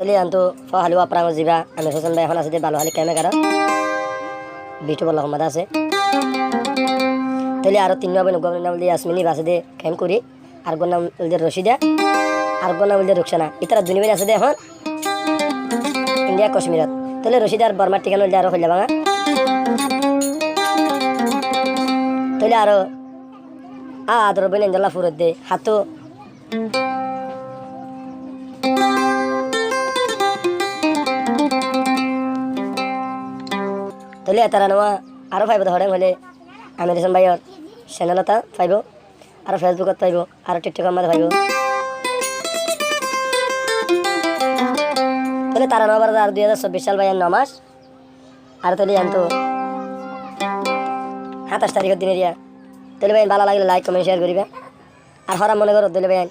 Tuli antu fa halu aprang jiba ame hosan bai hona sede balo hali keme kara bitu balla hamada ase tuli aro tinno ben gomna namli yasmini basede kem kuri ar gonnam ulde rashida ar gonnam ulde ruksana itara duni ben ase de hon india kashmirat tuli rashida ar barma tikano ulde aro holla banga tuli aro a adro ben indala furode hatu tuli atara nawa aro faibo hodeng hole american bayor channel ata faibo aro facebook at faibo aro tiktok amad faibo tuli tara nawa bar 2026 sal bayan namas aro tuli anto 27 তারিখ দিন area tuli bayan bala lagile like comment share koribe ar haram mone koro tuli bayan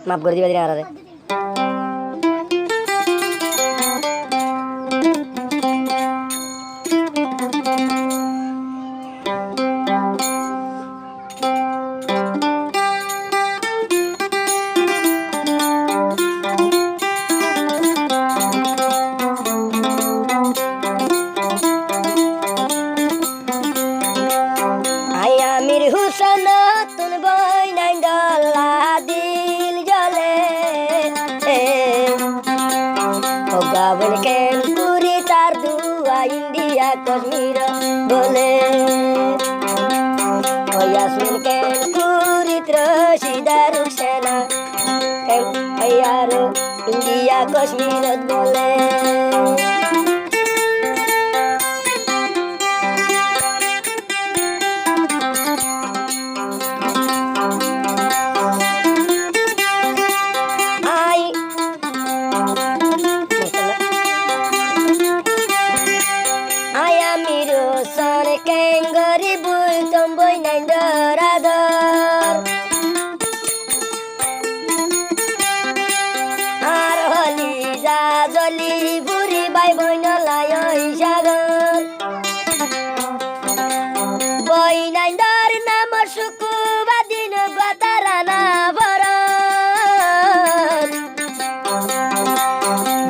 maaf kori dibe din arare Husanatun boy nine dollar dil jale Ogawen ken puri tar dua India Kashmir bole O Yasmin ken puri Rashida Ruksana ken ayaro India Kashmir bole Kengari bul tomboy nine dorador Ar holi jajoli buri bai boy na layo isagar Boy nine dor nama suku badin batarana barat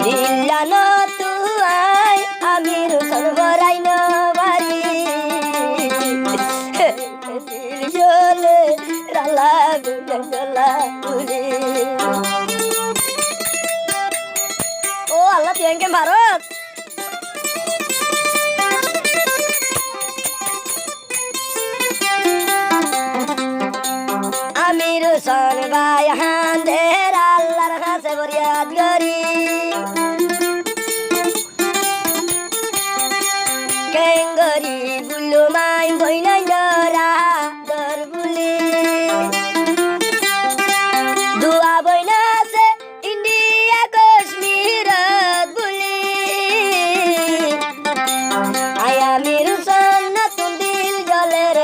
Dillano tu ai amir sanvarai na Oh Allah tiang kem Bharat Amir son bayan der Allah khase bariat gari Kengari bulu main boina dora dor buli Dua boina se India Kashmir buli Aya miru sana tundil galer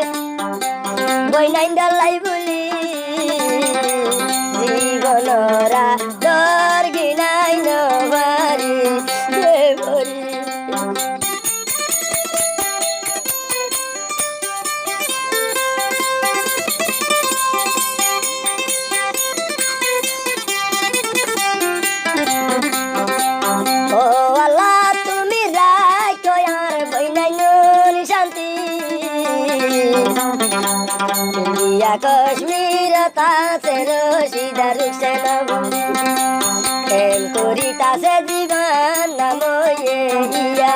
boina indalai buli Jibanora dor ginai no bari bari India Kashmir ta se Rashida Ruksana Kem kori ta se divan namo ye iya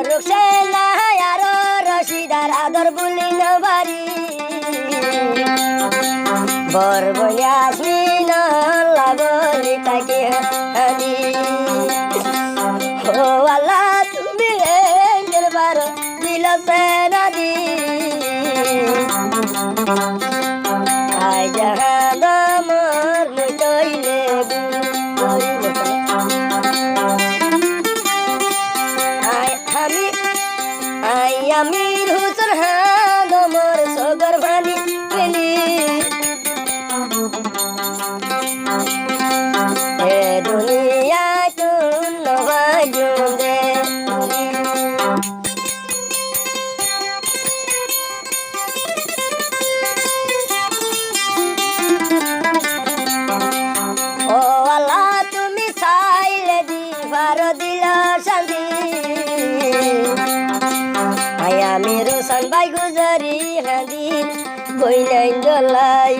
Ruksana yaro Rashida ador buli no bari Borbo Yasmin lagoli taki hani আমি রোশন ভাই গুজারি হাদির বই নাই দলাই